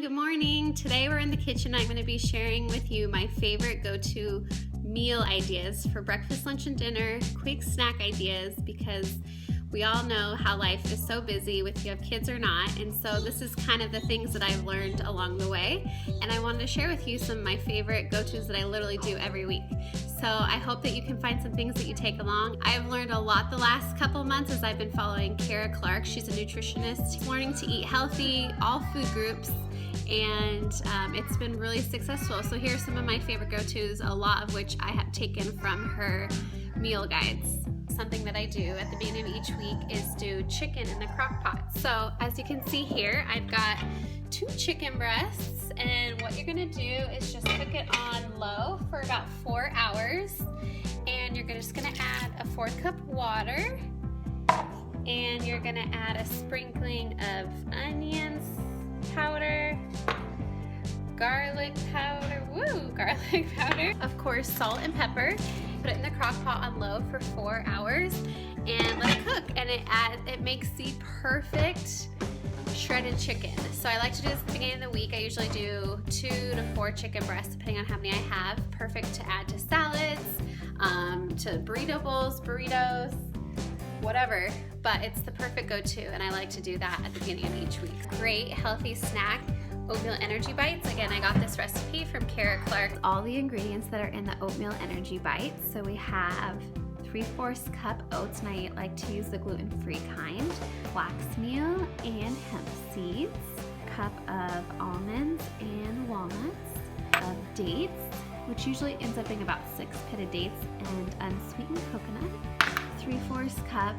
good morning. Today we're in the kitchen. I'm going to be sharing with you my favorite go-to meal ideas for breakfast, lunch, and dinner, quick snack ideas, because we all know how life is so busy with you have kids or not, and so this is kind of the things that I've learned along the way, and I wanted to share with you some of my favorite go-tos that I literally do every week. So I hope that you can find some things that you take along. I've learned a lot the last couple months as I've been following Kara Clark. She's a nutritionist, learning to eat healthy, all food groups, and it's been really successful. So here's some of my favorite go-tos, a lot of which I have taken from her meal guides. Something that I do at the beginning of each week is do chicken in the crock pot. So as you can see here, I've got 2 chicken breasts, and what you're gonna do is just cook it on low for about 4 hours, and you're just gonna add a 1/4 cup water, and you're gonna add a sprinkling of onions powder, garlic powder, garlic powder, of course salt and pepper. Put it in the crock pot on low for 4 hours and let it cook, and it makes the perfect shredded chicken. So I like to do this at the beginning of the week. I usually do 2 to 4 chicken breasts depending on how many I have. Perfect to add to salads, to burrito bowls, burritos, whatever, but it's the perfect go-to, and I like to do that at the beginning of each week. Great healthy snack. Oatmeal energy bites. Again, I got this recipe from Kara Clark. All the ingredients that are in the oatmeal energy bites. So we have 3/4 cup oats, and I like to use the gluten-free kind, flax meal and hemp seeds, cup of almonds and walnuts, of dates, which usually ends up being about 6 pitted dates, and unsweetened coconut, 3/4 cup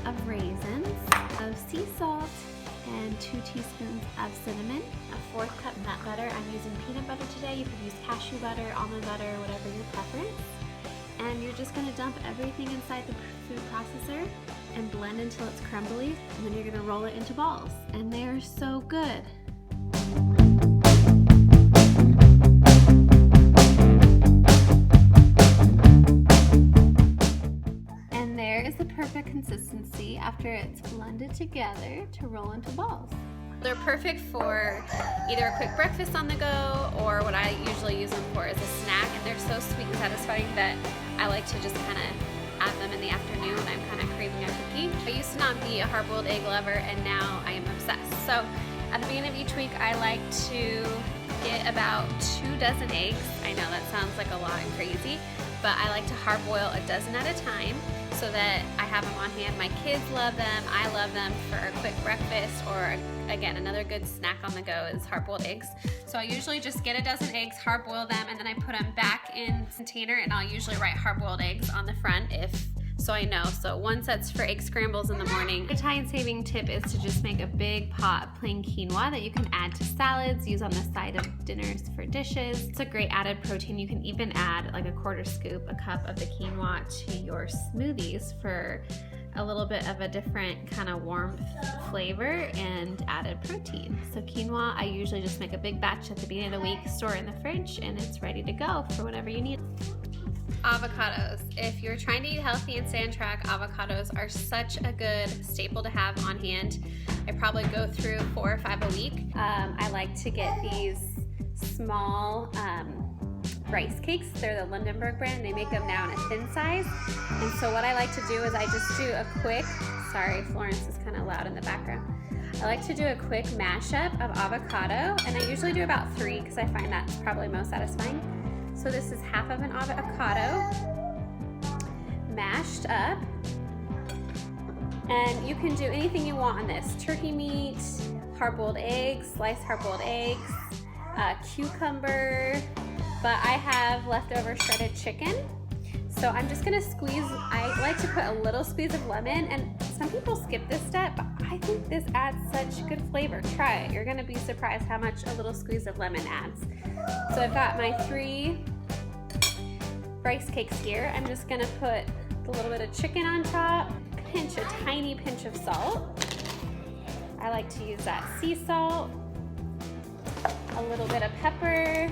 of raisins, of sea salt, and 2 teaspoons of cinnamon, a 1/4 cup nut butter. I'm using peanut butter today. You could use cashew butter, almond butter, whatever your preference. And you're just gonna dump everything inside the food processor and blend until it's crumbly, and then you're gonna roll it into balls. And they are so good. Perfect consistency after it's blended together to roll into balls. They're perfect for either a quick breakfast on the go, or what I usually use them for is a snack, and they're so sweet and satisfying that I like to just kind of add them in the afternoon when I'm kind of craving a cookie. I used to not be a hard-boiled egg lover, and now I am obsessed. So at the beginning of each week, I like to get about 2 dozen eggs. I know that sounds like a lot and crazy, but I like to hard boil a dozen at a time so that I have them on hand. My kids love them. I love them for a quick breakfast, or again, another good snack on the go is hard-boiled eggs. So I usually just get a dozen eggs, hard boil them, and then I put them back in the container, and I'll usually write hard-boiled eggs on the front so I know. So 1 set's for egg scrambles in the morning. A time-saving tip is to just make a big pot of plain quinoa that you can add to salads, use on the side of dinners for dishes. It's a great added protein. You can even add like a 1/4 scoop, a cup of the quinoa to your smoothies for a little bit of a different kind of warmth flavor and added protein. So quinoa, I usually just make a big batch at the beginning of the week, store it in the fridge, and it's ready to go for whenever you need. Avocados. If you're trying to eat healthy and stay on track, avocados are such a good staple to have on hand. I probably go through 4 or 5 a week. I like to get these small rice cakes. They're the Lindenberg brand. They make them now in a thin size. And so what I like to do is I just do a quick, sorry, Florence is kind of loud in the background. I like to do a quick mashup of avocado, and I usually do about 3 because I find that's probably most satisfying. So this is half of an avocado mashed up, and you can do anything you want on this. Turkey meat, hard-boiled eggs, sliced hard-boiled eggs, cucumber, but I have leftover shredded chicken. So I'm just gonna squeeze, I like to put a little squeeze of lemon, and some people skip this step, but I think this adds such good flavor. Try it. You're gonna be surprised how much a little squeeze of lemon adds. So I've got my 3 rice cakes here. I'm just gonna put a little bit of chicken on top, a tiny pinch of salt. I like to use that sea salt, a little bit of pepper,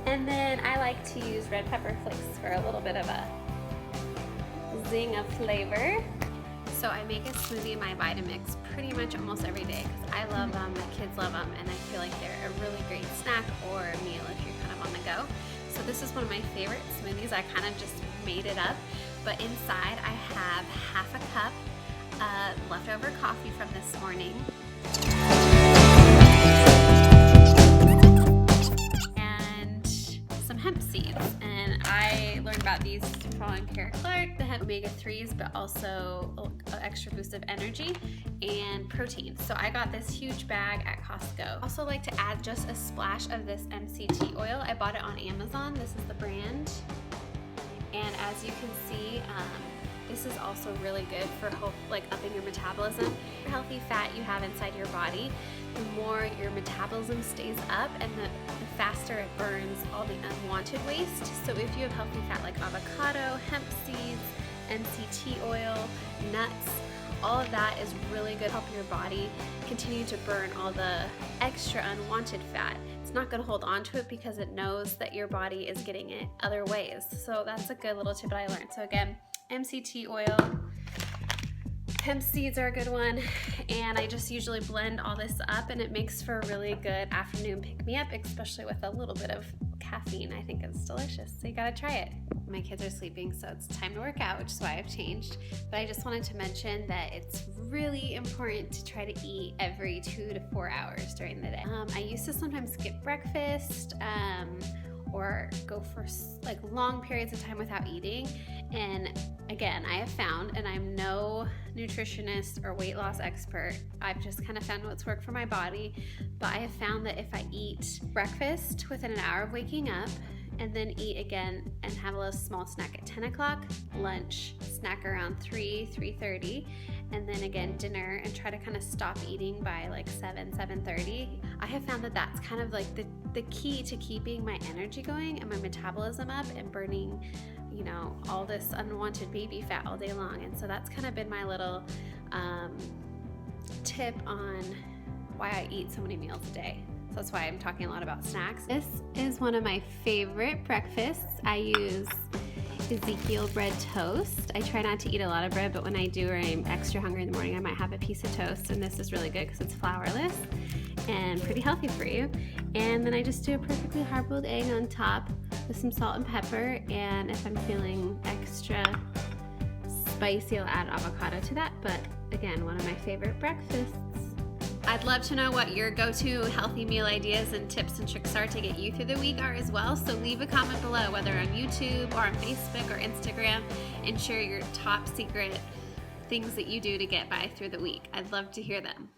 and then I like to use red pepper flakes for a little bit of a zing of flavor. So I make a smoothie in my Vitamix pretty much almost every day because I love them, my kids love them, and I feel like they're a really great snack or a meal if you're kind of on the go. So this is one of my favorite smoothies. I kind of just made it up, but inside I have half a cup of leftover coffee from this morning. Hemp seeds, and I learned about these from following Kara Clark, the hemp omega-3s, but also an extra boost of energy and protein. So I got this huge bag at Costco. Also like to add just a splash of this MCT oil. I bought it on Amazon. This is the brand, and as you can see, this is also really good for upping your metabolism. The healthy fat you have inside your body, the more your metabolism stays up and the faster it burns all the unwanted waste. So if you have healthy fat like avocado, hemp seeds, MCT oil, nuts, all of that is really good, helping your body continue to burn all the extra unwanted fat. It's not going to hold on to it because it knows that your body is getting it other ways. So that's a good little tip that I learned. So again, MCT oil, hemp seeds are a good one, and I just usually blend all this up and it makes for a really good afternoon pick-me-up, especially with a little bit of caffeine. I think it's delicious, so you gotta try it. My kids are sleeping, so it's time to work out, which is why I've changed. But I just wanted to mention that it's really important to try to eat every 2 to 4 hours during the day. I used to sometimes skip breakfast or go for like long periods of time without eating. And again, I have found, and I'm no nutritionist or weight loss expert, I've just kind of found what's worked for my body, but I have found that if I eat breakfast within an hour of waking up, and then eat again and have a little small snack at 10 o'clock, lunch, snack around 3:30, and then again dinner, and try to kind of stop eating by like 7:30. I have found that that's kind of like the key to keeping my energy going and my metabolism up and burning, you know, all this unwanted baby fat all day long. And so that's kind of been my little tip on why I eat so many meals a day. So that's why I'm talking a lot about snacks. This is one of my favorite breakfasts. I use Ezekiel bread toast. I try not to eat a lot of bread, but when I do or I'm extra hungry in the morning, I might have a piece of toast, and this is really good because it's flourless and pretty healthy for you. And then I just do a perfectly hard-boiled egg on top with some salt and pepper, and if I'm feeling extra spicy, I'll add avocado to that. But again, one of my favorite breakfasts. I'd love to know what your go-to healthy meal ideas and tips and tricks are to get you through the week are as well. So leave a comment below, whether on YouTube or on Facebook or Instagram, and share your top secret things that you do to get by through the week. I'd love to hear them.